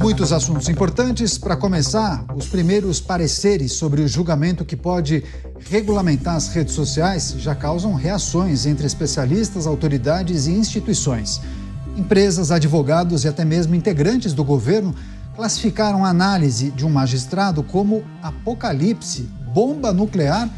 Muitos assuntos importantes. Para começar, os primeiros pareceres sobre o julgamento que pode regulamentar as redes sociais já causam reações entre especialistas, autoridades e instituições. Empresas, advogados e até mesmo integrantes do governo classificaram a análise de um magistrado como apocalipse, bomba nuclear,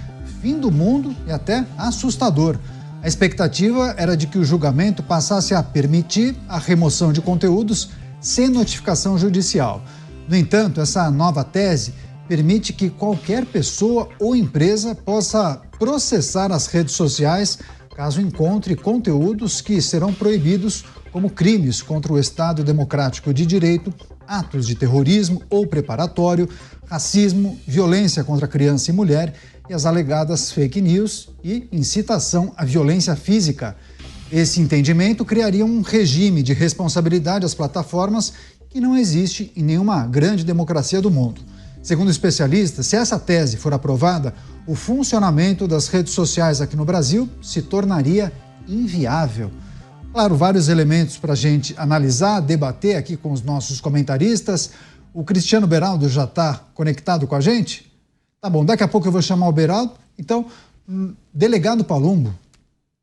fim do mundo e até assustador. A expectativa era de que o julgamento passasse a permitir a remoção de conteúdos sem notificação judicial. No entanto, essa nova tese permite que qualquer pessoa ou empresa possa processar as redes sociais caso encontre conteúdos que serão proibidos, como crimes contra o Estado Democrático de Direito, atos de terrorismo ou preparatório, racismo, violência contra criança e mulher e as alegadas fake news e incitação à violência física. Esse entendimento criaria um regime de responsabilidade às plataformas que não existe em nenhuma grande democracia do mundo. Segundo especialistas, se essa tese for aprovada, o funcionamento das redes sociais aqui no Brasil se tornaria inviável. Claro, vários elementos para a gente analisar, debater aqui com os nossos comentaristas. O Cristiano Beraldo já está conectado com a gente? Tá bom, daqui a pouco eu vou chamar o Beraldo. Então, delegado Palumbo,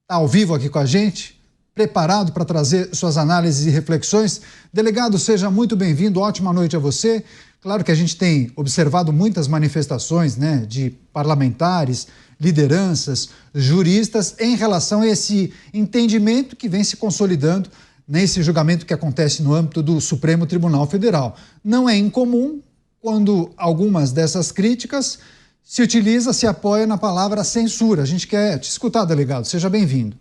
está ao vivo aqui com a gente, preparado para trazer suas análises e reflexões. Delegado, seja muito bem-vindo, ótima noite a você. Claro que a gente tem observado muitas manifestações, né, de parlamentares, lideranças, juristas, em relação a esse entendimento que vem se consolidando nesse julgamento que acontece no âmbito do Supremo Tribunal Federal. Não é incomum quando algumas dessas críticas se apoia na palavra censura. A gente quer te escutar, delegado. Seja bem-vindo.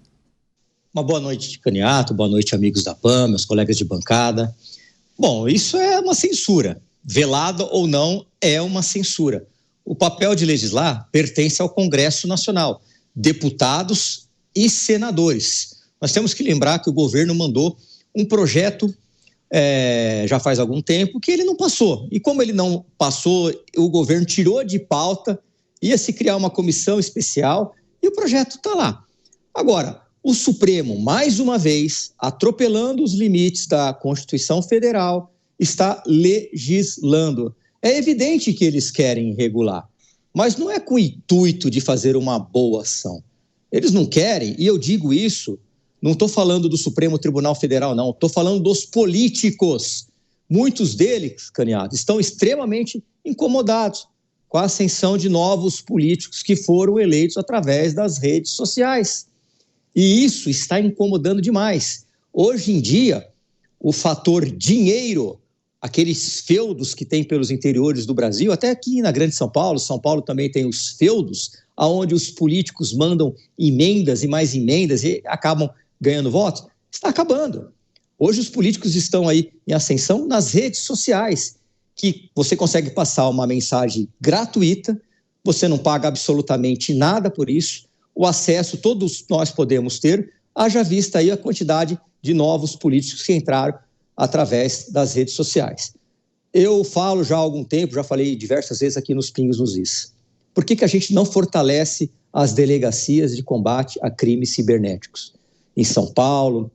Uma boa noite, Caniato. Boa noite, amigos da PAN, meus colegas de bancada. Bom, isso é uma censura. Velada ou não, é uma censura. O papel de legislar pertence ao Congresso Nacional, deputados e senadores. Nós temos que lembrar que o governo mandou um projeto já faz algum tempo, que ele não passou. E como ele não passou, o governo tirou de pauta, ia se criar uma comissão especial e o projeto está lá. Agora, o Supremo, mais uma vez, atropelando os limites da Constituição Federal, está legislando. É evidente que eles querem regular, mas não é com o intuito de fazer uma boa ação. Eles não querem, e eu digo isso, não estou falando do Supremo Tribunal Federal, não. Estou falando dos políticos. Muitos deles, Caniato, estão extremamente incomodados com a ascensão de novos políticos que foram eleitos através das redes sociais. E isso está incomodando demais. Hoje em dia, o fator dinheiro, aqueles feudos que tem pelos interiores do Brasil, até aqui na Grande São Paulo também tem os feudos, onde os políticos mandam emendas e mais emendas e acabam ganhando votos, está acabando. Hoje os políticos estão aí em ascensão nas redes sociais, que você consegue passar uma mensagem gratuita, você não paga absolutamente nada por isso, o acesso todos nós podemos ter, haja vista aí a quantidade de novos políticos que entraram através das redes sociais. Eu falo já há algum tempo, já falei diversas vezes aqui nos Pingos nos Is. Por que a gente não fortalece as delegacias de combate a crimes cibernéticos? Em São Paulo,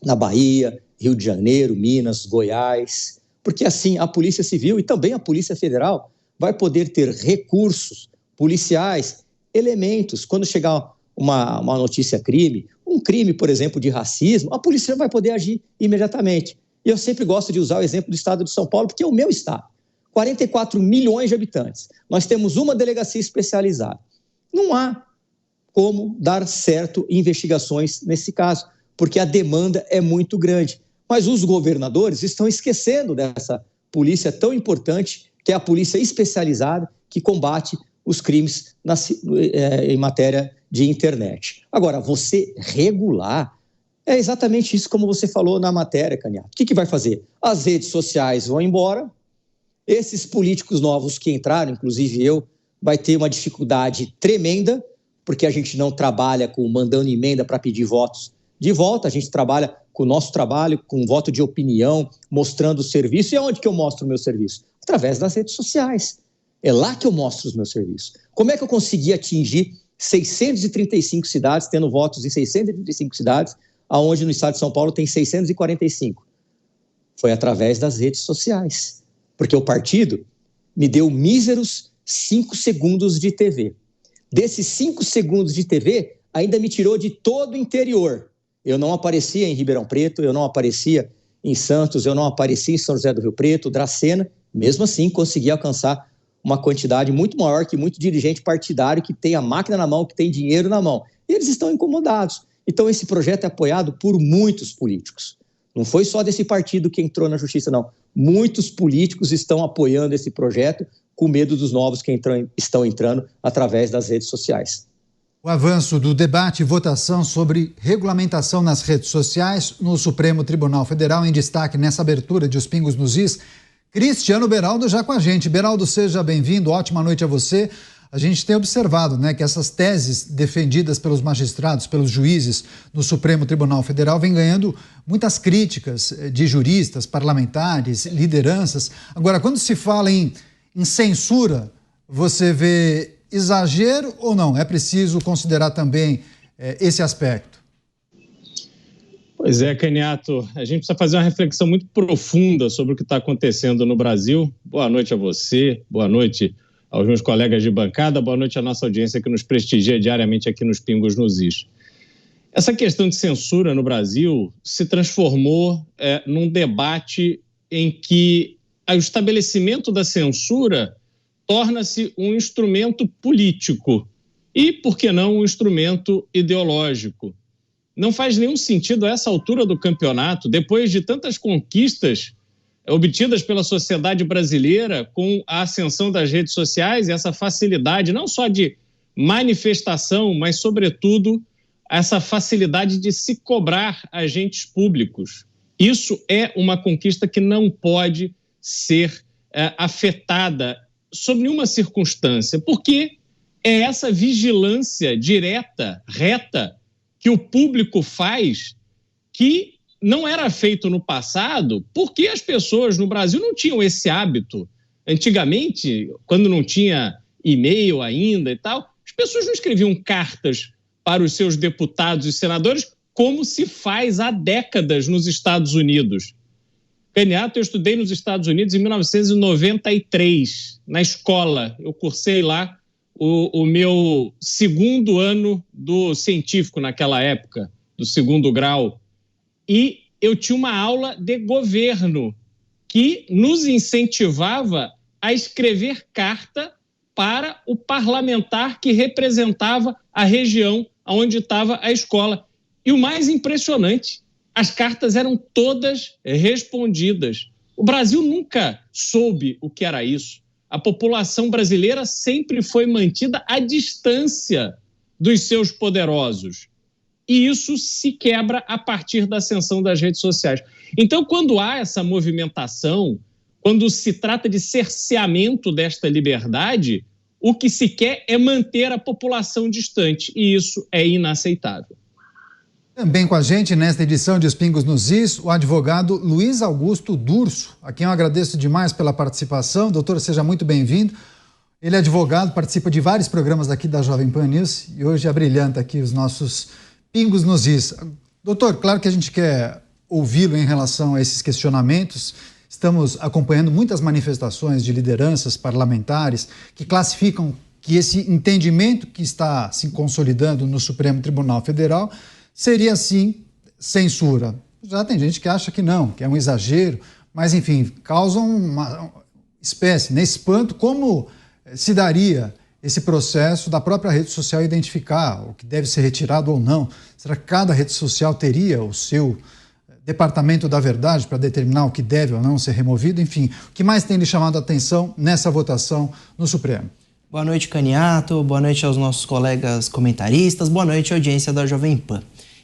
na Bahia, Rio de Janeiro, Minas, Goiás, porque assim a Polícia Civil e também a Polícia Federal vai poder ter recursos policiais, elementos, quando chegar uma notícia crime, um crime, por exemplo, de racismo, a polícia vai poder agir imediatamente. E eu sempre gosto de usar o exemplo do estado de São Paulo, porque é o meu estado, 44 milhões de habitantes, nós temos uma delegacia especializada. Não há como dar certo investigações nesse caso, porque a demanda é muito grande. Mas os governadores estão esquecendo dessa polícia tão importante, que é a polícia especializada que combate os crimes em matéria de internet. Agora, você regular, é exatamente isso como você falou na matéria, Caniato. O que vai fazer? As redes sociais vão embora, esses políticos novos que entraram, inclusive eu, vai ter uma dificuldade tremenda, porque a gente não trabalha mandando emenda para pedir votos de volta, a gente trabalha com o nosso trabalho, com voto de opinião, mostrando o serviço. E aonde que eu mostro o meu serviço? Através das redes sociais. É lá que eu mostro os meus serviços. Como é que eu consegui atingir 635 cidades, tendo votos em 635 cidades, aonde no estado de São Paulo tem 645? Foi através das redes sociais, porque o partido me deu míseros 5 segundos de TV. Desses 5 segundos de TV, ainda me tirou de todo o interior. Eu não aparecia em Ribeirão Preto, eu não aparecia em Santos, eu não aparecia em São José do Rio Preto, Dracena. Mesmo assim, consegui alcançar uma quantidade muito maior que muito dirigente partidário que tem a máquina na mão, que tem dinheiro na mão. E eles estão incomodados. Então, esse projeto é apoiado por muitos políticos. Não foi só desse partido que entrou na justiça, não. Muitos políticos estão apoiando esse projeto com medo dos novos que estão entrando através das redes sociais. O avanço do debate e votação sobre regulamentação nas redes sociais no Supremo Tribunal Federal em destaque nessa abertura de Os Pingos nos Is. Cristiano Beraldo já com a gente. Beraldo, seja bem-vindo, ótima noite a você. A gente tem observado, que essas teses defendidas pelos magistrados, pelos juízes no Supremo Tribunal Federal vêm ganhando muitas críticas de juristas, parlamentares, lideranças. Agora, quando se fala em censura, você vê exagero ou não? É preciso considerar também esse aspecto? Pois é, Caniato, a gente precisa fazer uma reflexão muito profunda sobre o que está acontecendo no Brasil. Boa noite a você, boa noite aos meus colegas de bancada, boa noite à nossa audiência que nos prestigia diariamente aqui nos Pingos nos Is. Essa questão de censura no Brasil se transformou num debate em que o estabelecimento da censura torna-se um instrumento político e, por que não, um instrumento ideológico. Não faz nenhum sentido a essa altura do campeonato, depois de tantas conquistas obtidas pela sociedade brasileira com a ascensão das redes sociais e essa facilidade não só de manifestação, mas, sobretudo, essa facilidade de se cobrar agentes públicos. Isso é uma conquista que não pode ser afetada sob nenhuma circunstância, porque é essa vigilância direta, reta, que o público faz, que não era feito no passado, porque as pessoas no Brasil não tinham esse hábito. Antigamente, quando não tinha e-mail ainda e tal, as pessoas não escreviam cartas para os seus deputados e senadores como se faz há décadas nos Estados Unidos. Caniato, eu estudei nos Estados Unidos em 1993, na escola. Eu cursei lá o meu segundo ano do científico naquela época, do segundo grau. E eu tinha uma aula de governo que nos incentivava a escrever carta para o parlamentar que representava a região onde estava a escola. E o mais impressionante, as cartas eram todas respondidas. O Brasil nunca soube o que era isso. A população brasileira sempre foi mantida à distância dos seus poderosos. E isso se quebra a partir da ascensão das redes sociais. Então, quando há essa movimentação, quando se trata de cerceamento desta liberdade, o que se quer é manter a população distante. E isso é inaceitável. Também com a gente nesta edição de Os Pingos nos Is, o advogado Luiz Augusto Durso, a quem eu agradeço demais pela participação. Doutor, seja muito bem-vindo. Ele é advogado, participa de vários programas daqui da Jovem Pan News e hoje abrilhanta aqui os nossos Pingos nos Is. Doutor, claro que a gente quer ouvi-lo em relação a esses questionamentos. Estamos acompanhando muitas manifestações de lideranças parlamentares que classificam que esse entendimento que está se consolidando no Supremo Tribunal Federal seria, sim, censura. Já tem gente que acha que não, que é um exagero, mas, enfim, causam uma espécie, espanto. Como se daria esse processo da própria rede social identificar o que deve ser retirado ou não? Será que cada rede social teria o seu departamento da verdade para determinar o que deve ou não ser removido? Enfim, o que mais tem lhe chamado a atenção nessa votação no Supremo? Boa noite, Caniato. Boa noite aos nossos colegas comentaristas. Boa noite, audiência da Jovem Pan.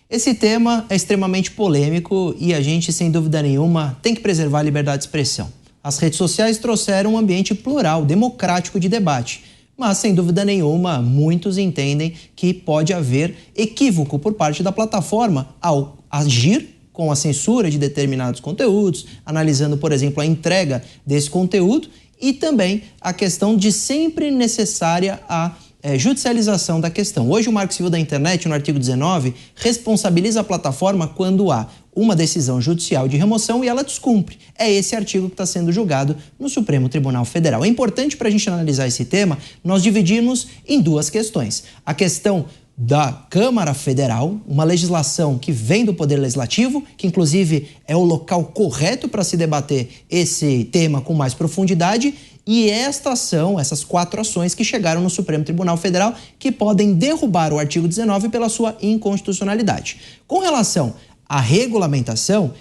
Esse tema é extremamente polêmico e a gente, sem dúvida nenhuma, tem que preservar a liberdade de expressão. As redes sociais trouxeram um ambiente plural, democrático de debate, mas, sem dúvida nenhuma, muitos entendem que pode haver equívoco por parte da plataforma ao agir com a censura de determinados conteúdos, analisando, por exemplo, a entrega desse conteúdo e também a questão de sempre necessária a judicialização da questão. Hoje o Marco Civil da Internet, no artigo 19, responsabiliza a plataforma quando há uma decisão judicial de remoção e ela descumpre. É esse artigo que está sendo julgado no Supremo Tribunal Federal. É importante para a gente analisar esse tema, nós dividimos em duas questões. A questão da Câmara Federal, uma legislação que vem do Poder Legislativo, que inclusive é o local correto para se debater esse tema com mais profundidade, e essas 4 ações que chegaram no Supremo Tribunal Federal que podem derrubar o artigo 19 pela sua inconstitucionalidade. Com relação à regulamentação,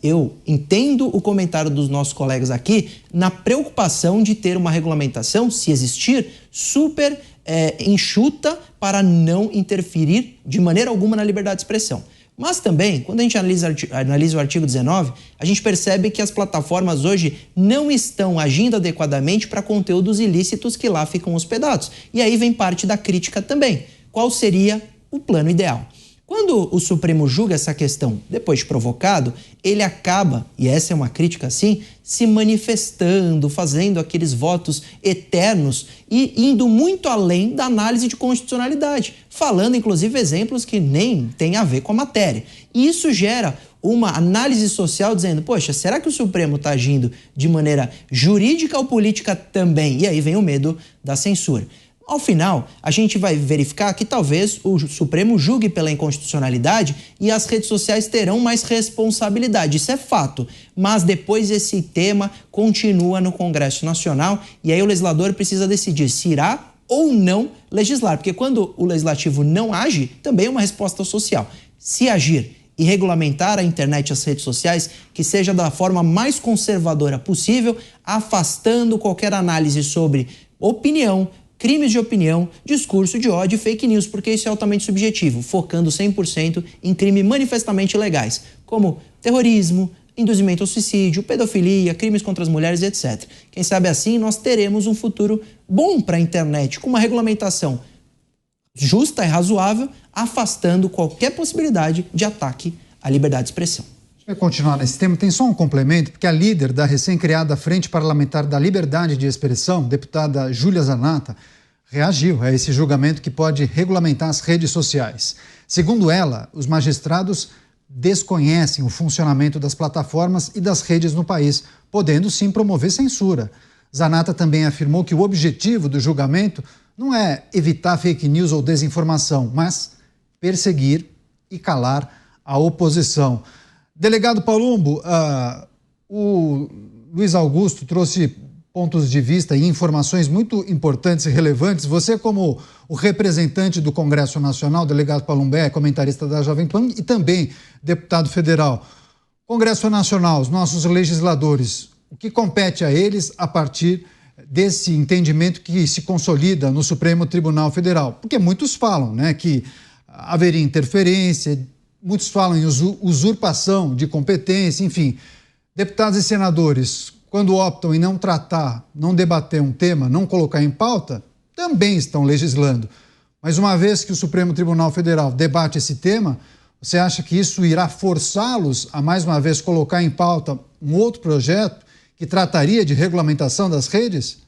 eu entendo o comentário dos nossos colegas aqui na preocupação de ter uma regulamentação, se existir, super enxuta para não interferir de maneira alguma na liberdade de expressão. Mas também, quando a gente analisa o artigo 19, a gente percebe que as plataformas hoje não estão agindo adequadamente para conteúdos ilícitos que lá ficam hospedados. E aí vem parte da crítica também. Qual seria o plano ideal? Quando o Supremo julga essa questão depois de provocado, ele acaba, e essa é uma crítica sim, se manifestando, fazendo aqueles votos eternos e indo muito além da análise de constitucionalidade, falando inclusive exemplos que nem têm a ver com a matéria. E isso gera uma análise social dizendo, poxa, será que o Supremo está agindo de maneira jurídica ou política também? E aí vem o medo da censura. Ao final, a gente vai verificar que talvez o Supremo julgue pela inconstitucionalidade e as redes sociais terão mais responsabilidade. Isso é fato. Mas depois esse tema continua no Congresso Nacional e aí o legislador precisa decidir se irá ou não legislar. Porque quando o legislativo não age, também é uma resposta social. Se agir e regulamentar a internet e as redes sociais, que seja da forma mais conservadora possível, afastando qualquer análise sobre opinião, crimes de opinião, discurso de ódio e fake news, porque isso é altamente subjetivo, focando 100% em crimes manifestamente ilegais, como terrorismo, induzimento ao suicídio, pedofilia, crimes contra as mulheres, etc. Quem sabe assim nós teremos um futuro bom para a internet, com uma regulamentação justa e razoável, afastando qualquer possibilidade de ataque à liberdade de expressão. Vai continuar nesse tema, tem só um complemento, porque a líder da recém-criada Frente Parlamentar da Liberdade de Expressão, deputada Júlia Zanata, reagiu a esse julgamento que pode regulamentar as redes sociais. Segundo ela, os magistrados desconhecem o funcionamento das plataformas e das redes no país, podendo sim promover censura. Zanata também afirmou que o objetivo do julgamento não é evitar fake news ou desinformação, mas perseguir e calar a oposição. Delegado Palumbo, o Luiz Augusto trouxe pontos de vista e informações muito importantes e relevantes. Você, como o representante do Congresso Nacional, delegado Palumbo, é comentarista da Jovem Pan e também deputado federal. Congresso Nacional, os nossos legisladores, o que compete a eles a partir desse entendimento que se consolida no Supremo Tribunal Federal? Porque muitos falam, né, que haveria interferência, muitos falam em usurpação de competência, enfim. Deputados e senadores, quando optam em não tratar, não debater um tema, não colocar em pauta, também estão legislando. Mas uma vez que o Supremo Tribunal Federal debate esse tema, você acha que isso irá forçá-los a, mais uma vez, colocar em pauta um outro projeto que trataria de regulamentação das redes?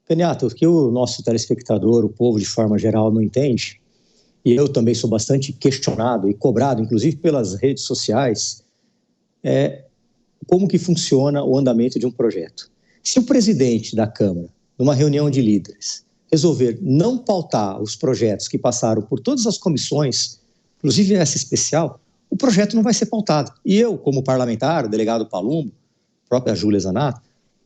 Caniato, o que o nosso telespectador, o povo de forma geral, não entende, e eu também sou bastante questionado e cobrado, inclusive pelas redes sociais, como que funciona o andamento de um projeto. Se o presidente da Câmara, numa reunião de líderes, resolver não pautar os projetos que passaram por todas as comissões, inclusive essa especial, o projeto não vai ser pautado. E eu, como parlamentar, o delegado Palumbo, a própria Júlia Zanata,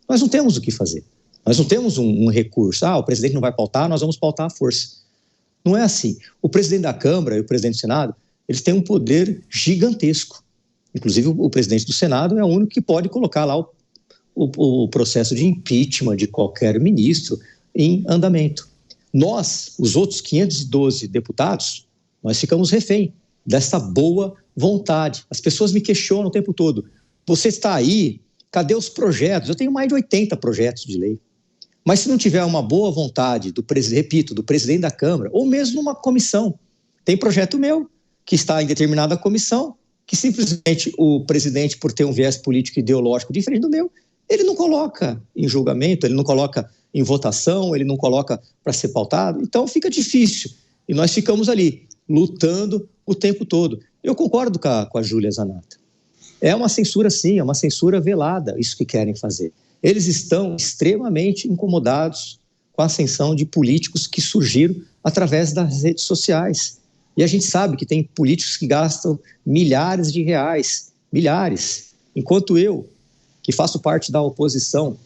nós não temos o que fazer. Nós não temos um recurso. O presidente não vai pautar, nós vamos pautar à força. Não é assim. O presidente da Câmara e o presidente do Senado, eles têm um poder gigantesco. Inclusive, o presidente do Senado é o único que pode colocar lá o processo de impeachment de qualquer ministro em andamento. Nós, os outros 512 deputados, nós ficamos refém dessa boa vontade. As pessoas me questionam o tempo todo. Você está aí, cadê os projetos? Eu tenho mais de 80 projetos de lei. Mas se não tiver uma boa vontade, do presidente da Câmara, ou mesmo numa comissão, tem projeto meu, que está em determinada comissão, que simplesmente o presidente, por ter um viés político e ideológico diferente do meu, ele não coloca em julgamento, ele não coloca em votação, ele não coloca para ser pautado, então fica difícil. E nós ficamos ali, lutando o tempo todo. Eu concordo com a Júlia Zanatta. É uma censura, sim, é uma censura velada, isso que querem fazer. Eles estão extremamente incomodados com a ascensão de políticos que surgiram através das redes sociais. E a gente sabe que tem políticos que gastam milhares de reais, milhares. Enquanto eu, que faço parte da oposição,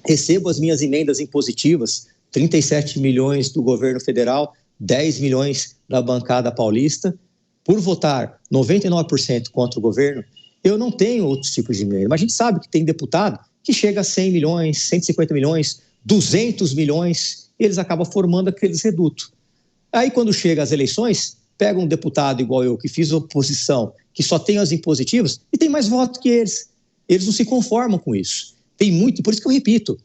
recebo as minhas emendas impositivas, 37 milhões do governo federal, 10 milhões da bancada paulista, por votar 99% contra o governo, eu não tenho outros tipos de emenda. Mas a gente sabe que tem deputado que chega a 100 milhões, 150 milhões, 200 milhões, e eles acabam formando aqueles redutos. Aí, quando chega as eleições, pega um deputado igual eu, que fiz oposição, que só tem as impositivas, e tem mais voto que eles. Eles não se conformam com isso. Tem muito, por isso que eu repito,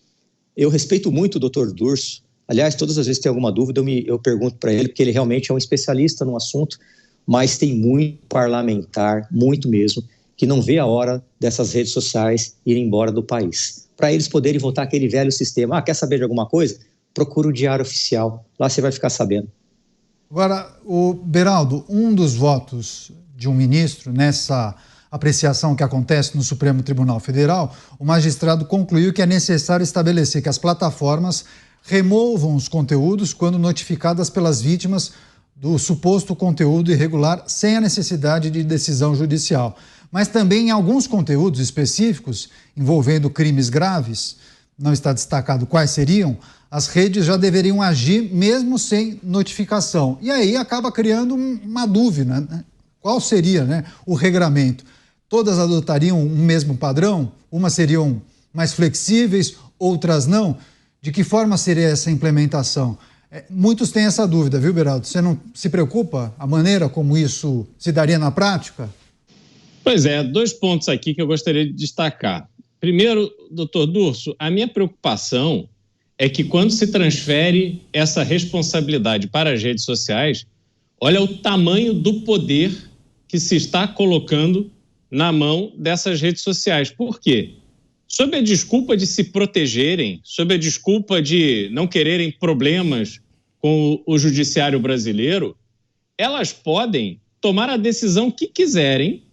eu respeito muito o doutor Durso. Aliás, todas as vezes que tem alguma dúvida, eu pergunto para ele, porque ele realmente é um especialista no assunto, mas tem muito parlamentar, muito mesmo, que não vê a hora dessas redes sociais irem embora do país. Para eles poderem voltar aquele velho sistema. Quer saber de alguma coisa? Procura o Diário Oficial, lá você vai ficar sabendo. Agora, o Beraldo, um dos votos de um ministro nessa apreciação que acontece no Supremo Tribunal Federal, o magistrado concluiu que é necessário estabelecer que as plataformas removam os conteúdos quando notificadas pelas vítimas do suposto conteúdo irregular sem a necessidade de decisão judicial. Mas também em alguns conteúdos específicos envolvendo crimes graves, não está destacado quais seriam, as redes já deveriam agir mesmo sem notificação. E aí acaba criando uma dúvida, né? Qual seria, né, o regramento? Todas adotariam um mesmo padrão? Umas seriam mais flexíveis, outras não? De que forma seria essa implementação? Muitos têm essa dúvida, viu, Beraldo? Você não se preocupa a maneira como isso se daria na prática? Pois é, 2 pontos aqui que eu gostaria de destacar. Primeiro, doutor Durso, a minha preocupação é que quando se transfere essa responsabilidade para as redes sociais, olha o tamanho do poder que se está colocando na mão dessas redes sociais. Por quê? Sob a desculpa de se protegerem, sob a desculpa de não quererem problemas com o judiciário brasileiro, elas podem tomar a decisão que quiserem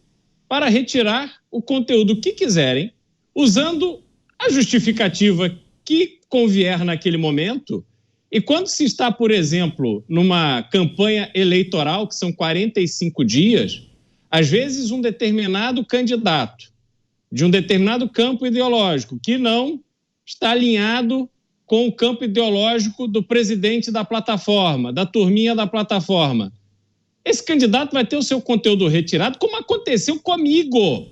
para retirar o conteúdo que quiserem, usando a justificativa que convier naquele momento. E quando se está, por exemplo, numa campanha eleitoral, que são 45 dias, às vezes um determinado candidato de um determinado campo ideológico que não está alinhado com o campo ideológico do presidente da plataforma, da turminha da plataforma, esse candidato vai ter o seu conteúdo retirado, como aconteceu comigo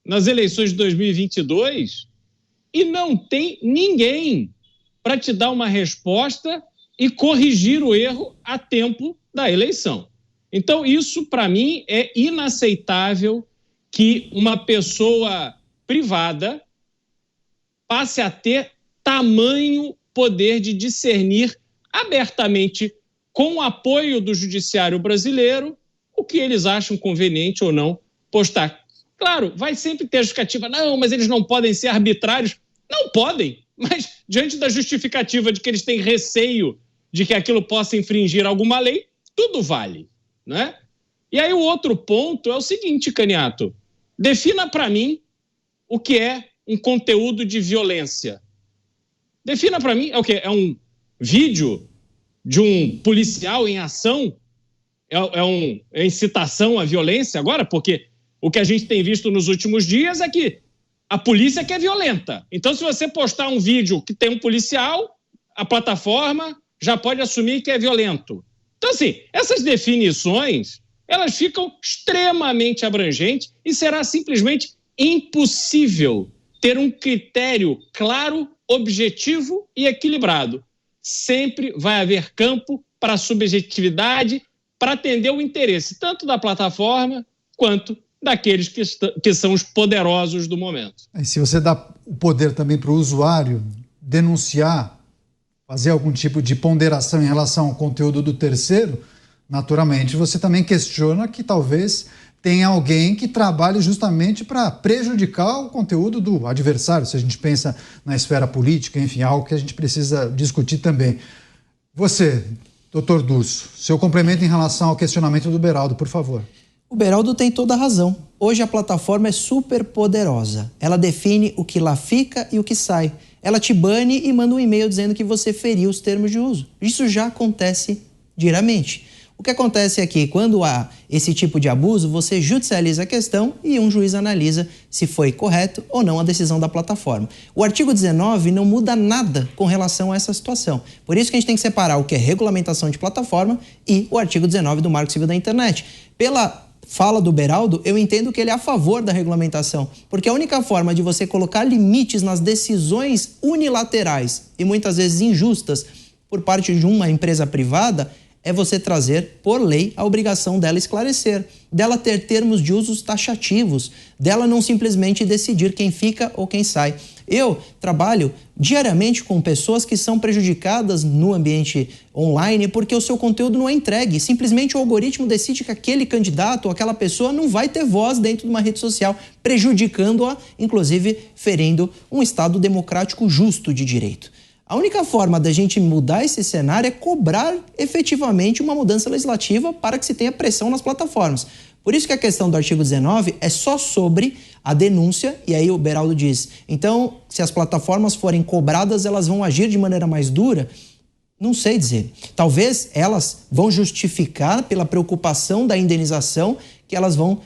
nas eleições de 2022, e não tem ninguém para te dar uma resposta e corrigir o erro a tempo da eleição. Então, isso, para mim, é inaceitável que uma pessoa privada passe a ter tamanho poder de discernir abertamente, com o apoio do judiciário brasileiro, o que eles acham conveniente ou não postar. Claro, vai sempre ter a justificativa, não, mas eles não podem ser arbitrários. Não podem, mas diante da justificativa de que eles têm receio de que aquilo possa infringir alguma lei, tudo vale, né? E aí o outro ponto é o seguinte, Caniato, defina para mim o que é um conteúdo de violência. Defina para mim, é o quê? É um vídeo de um policial em ação? É incitação à violência agora? Porque o que a gente tem visto nos últimos dias é que a polícia que é violenta. Então, se você postar um vídeo que tem um policial, a plataforma já pode assumir que é violento. Então, assim, essas definições, elas ficam extremamente abrangentes e será simplesmente impossível ter um critério claro, objetivo e equilibrado. Sempre vai haver campo para a subjetividade, para atender o interesse tanto da plataforma quanto daqueles que são os poderosos do momento. E se você dá o poder também para o usuário denunciar, fazer algum tipo de ponderação em relação ao conteúdo do terceiro, naturalmente você também questiona que talvez tem alguém que trabalha justamente para prejudicar o conteúdo do adversário, se a gente pensa na esfera política, enfim, algo que a gente precisa discutir também. Você, doutor Durso, seu complemento em relação ao questionamento do Beraldo, por favor. O Beraldo tem toda a razão. Hoje a plataforma é super poderosa. Ela define o que lá fica e o que sai. Ela te bane e manda um e-mail dizendo que você feriu os termos de uso. Isso já acontece diariamente. O que acontece é que, quando há esse tipo de abuso, você judicializa a questão e um juiz analisa se foi correto ou não a decisão da plataforma. O artigo 19 não muda nada com relação a essa situação. Por isso que a gente tem que separar o que é regulamentação de plataforma e o artigo 19 do Marco Civil da Internet. Pela fala do Beraldo, eu entendo que ele é a favor da regulamentação, porque a única forma de você colocar limites nas decisões unilaterais e muitas vezes injustas por parte de uma empresa privada é você trazer, por lei, a obrigação dela esclarecer, dela ter termos de usos taxativos, dela não simplesmente decidir quem fica ou quem sai. Eu trabalho diariamente com pessoas que são prejudicadas no ambiente online porque o seu conteúdo não é entregue. Simplesmente o algoritmo decide que aquele candidato ou aquela pessoa não vai ter voz dentro de uma rede social, prejudicando-a, inclusive ferindo um Estado democrático justo de direito. A única forma da gente mudar esse cenário é cobrar efetivamente uma mudança legislativa para que se tenha pressão nas plataformas. Por isso que a questão do artigo 19 é só sobre a denúncia, e aí o Beraldo diz, então, se as plataformas forem cobradas, elas vão agir de maneira mais dura? Não sei dizer. Talvez elas vão justificar pela preocupação da indenização que elas vão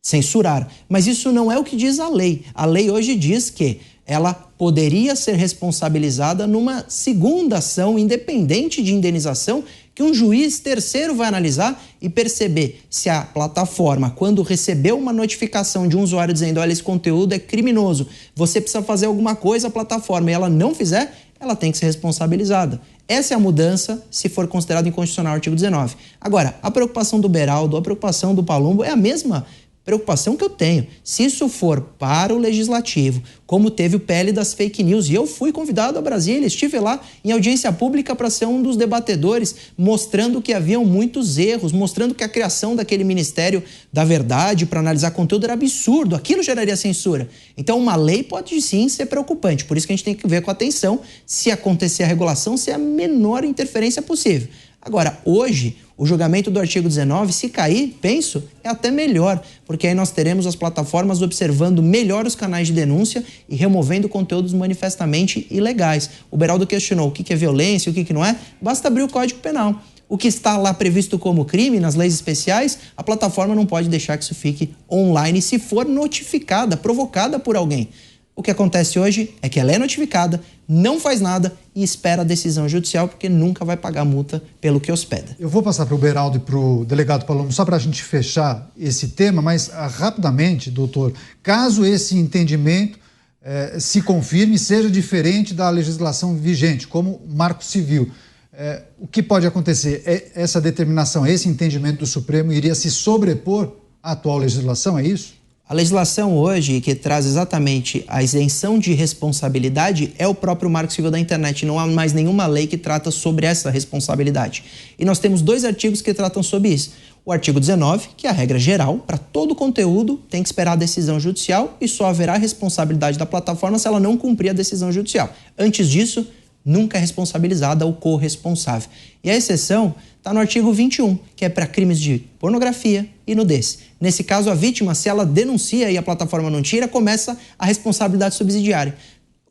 censurar. Mas isso não é o que diz a lei. A lei hoje diz que ela poderia ser responsabilizada numa segunda ação independente de indenização que um juiz terceiro vai analisar e perceber se a plataforma, quando recebeu uma notificação de um usuário dizendo, olha, esse conteúdo é criminoso, você precisa fazer alguma coisa, a plataforma, e ela não fizer, ela tem que ser responsabilizada. Essa é a mudança se for considerado inconstitucional o artigo 19. Agora, a preocupação do Beraldo, a preocupação do Palumbo é a mesma preocupação que eu tenho. Se isso for para o legislativo, como teve o PL das fake news, e eu fui convidado a Brasília, estive lá em audiência pública para ser um dos debatedores, mostrando que haviam muitos erros, mostrando que a criação daquele Ministério da Verdade para analisar conteúdo era absurdo, aquilo geraria censura. Então uma lei pode sim ser preocupante, por isso que a gente tem que ver com atenção se acontecer a regulação, se é a menor interferência possível. Agora, hoje, o julgamento do artigo 19, se cair, penso, é até melhor, porque aí nós teremos as plataformas observando melhor os canais de denúncia e removendo conteúdos manifestamente ilegais. O Beraldo questionou o que é violência e o que não é, basta abrir o Código Penal. O que está lá previsto como crime nas leis especiais, a plataforma não pode deixar que isso fique online se for notificada, provocada por alguém. O que acontece hoje é que ela é notificada, não faz nada e espera a decisão judicial porque nunca vai pagar multa pelo que hospeda. Eu vou passar para o Beraldo e para o delegado Palumbo só para a gente fechar esse tema, mas rapidamente, doutor, caso esse entendimento se confirme, seja diferente da legislação vigente, como Marco Civil, o que pode acontecer? Essa determinação, esse entendimento do Supremo iria se sobrepor à atual legislação, é isso? A legislação hoje, que traz exatamente a isenção de responsabilidade, é o próprio Marco Civil da Internet. Não há mais nenhuma lei que trata sobre essa responsabilidade. E nós temos 2 artigos que tratam sobre isso. O artigo 19, que é a regra geral, para todo conteúdo tem que esperar a decisão judicial e só haverá responsabilidade da plataforma se ela não cumprir a decisão judicial. Antes disso, nunca é responsabilizada o corresponsável. E a exceção está no artigo 21, que é para crimes de pornografia e nudez. Nesse caso, a vítima, se ela denuncia e a plataforma não tira, começa a responsabilidade subsidiária.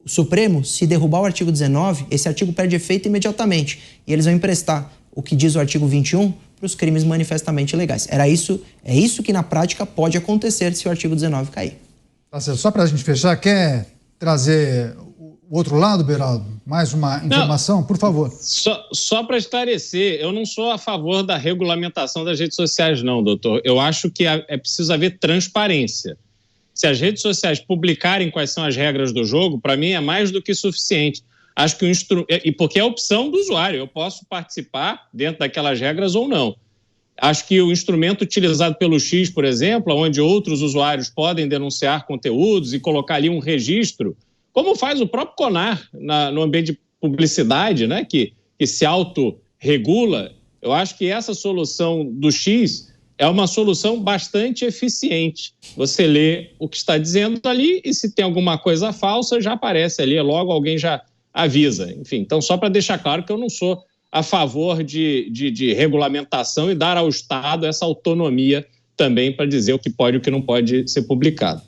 O Supremo, se derrubar o artigo 19, esse artigo perde efeito imediatamente. E eles vão emprestar o que diz o artigo 21 para os crimes manifestamente ilegais. É isso que na prática pode acontecer se o artigo 19 cair. Tá certo. Só para a gente fechar, quer trazer o outro lado, Beraldo? Mais uma informação, não, por favor. Só para esclarecer, eu não sou a favor da regulamentação das redes sociais, não, doutor. Eu acho que é preciso haver transparência. Se as redes sociais publicarem quais são as regras do jogo, para mim é mais do que suficiente. Acho que e porque é a opção do usuário, eu posso participar dentro daquelas regras ou não. Acho que o instrumento utilizado pelo X, por exemplo, onde outros usuários podem denunciar conteúdos e colocar ali um registro, como faz o próprio CONAR no ambiente de publicidade, né, que se autorregula, eu acho que essa solução do X é uma solução bastante eficiente. Você lê o que está dizendo ali e se tem alguma coisa falsa, já aparece ali, logo alguém já avisa. Enfim, então só para deixar claro que eu não sou a favor de regulamentação e dar ao Estado essa autonomia também para dizer o que pode e o que não pode ser publicado.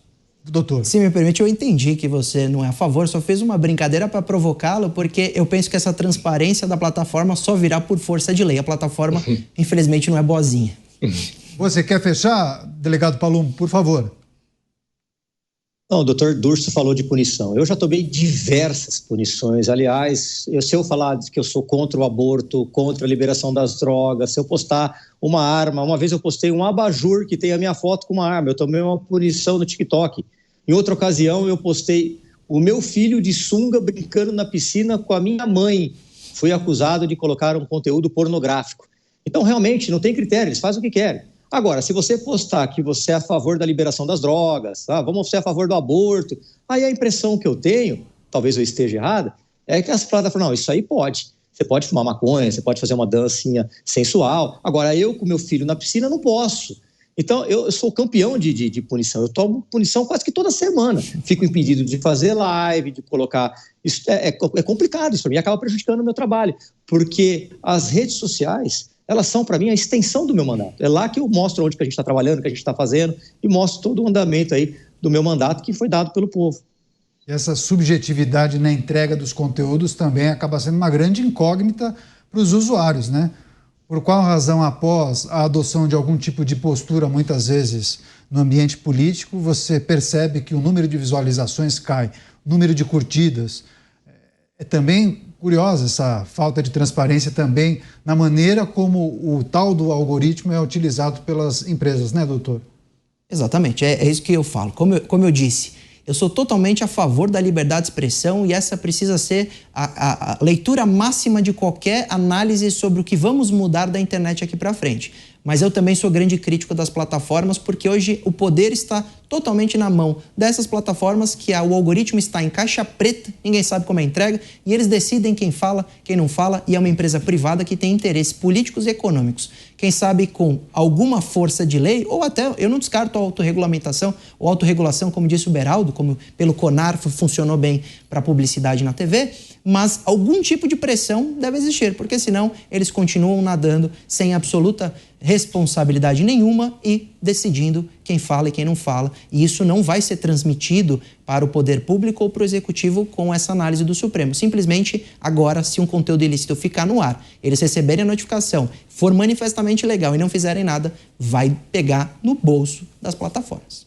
Doutor. Se me permite, eu entendi que você não é a favor, só fez uma brincadeira para provocá-lo, porque eu penso que essa transparência da plataforma só virá por força de lei. A plataforma, infelizmente, não é boazinha. Você quer fechar, delegado Palumbo, por favor? Não, o doutor Durso falou de punição. Eu já tomei diversas punições. Aliás, se eu falar que eu sou contra o aborto, contra a liberação das drogas, se eu postar uma arma, uma vez eu postei um abajur que tem a minha foto com uma arma, eu tomei uma punição no TikTok. Em outra ocasião, eu postei o meu filho de sunga brincando na piscina com a minha mãe. Fui acusado de colocar um conteúdo pornográfico. Então, realmente, não tem critério, eles fazem o que querem. Agora, se você postar que você é a favor da liberação das drogas, vamos ser a favor do aborto, aí a impressão que eu tenho, talvez eu esteja errada, é que as plataformas falam, não, isso aí pode. Você pode fumar maconha, você pode fazer uma dancinha sensual. Agora, eu com meu filho na piscina não posso. Então, eu sou campeão de punição. Eu tomo punição quase que toda semana. Fico impedido de fazer live, de colocar... Isso é complicado, isso para mim acaba prejudicando o meu trabalho. Porque as redes sociais... elas são, para mim, a extensão do meu mandato. É lá que eu mostro onde que a gente está trabalhando, o que a gente está fazendo, e mostro todo o andamento aí do meu mandato que foi dado pelo povo. E essa subjetividade na entrega dos conteúdos também acaba sendo uma grande incógnita para os usuários, né? Por qual razão, após a adoção de algum tipo de postura, muitas vezes no ambiente político, você percebe que o número de visualizações cai, o número de curtidas. É também curiosa essa falta de transparência também na maneira como o tal do algoritmo é utilizado pelas empresas, né, doutor? Exatamente, é isso que eu falo. Como eu disse, eu sou totalmente a favor da liberdade de expressão e essa precisa ser a leitura máxima de qualquer análise sobre o que vamos mudar da internet aqui para frente. Mas eu também sou grande crítico das plataformas porque hoje o poder está totalmente na mão dessas plataformas que o algoritmo está em caixa preta, ninguém sabe como é entrega e eles decidem quem fala, quem não fala e é uma empresa privada que tem interesses políticos e econômicos. Quem sabe com alguma força de lei ou até, eu não descarto a autorregulamentação ou autorregulação, como disse o Beraldo, como pelo CONAR funcionou bem para publicidade na TV, mas algum tipo de pressão deve existir, porque senão eles continuam nadando sem absoluta responsabilidade nenhuma e decidindo quem fala e quem não fala. E isso não vai ser transmitido para o poder público ou para o executivo com essa análise do Supremo. Simplesmente, agora, se um conteúdo ilícito ficar no ar, eles receberem a notificação, for manifestamente legal e não fizerem nada, vai pegar no bolso das plataformas.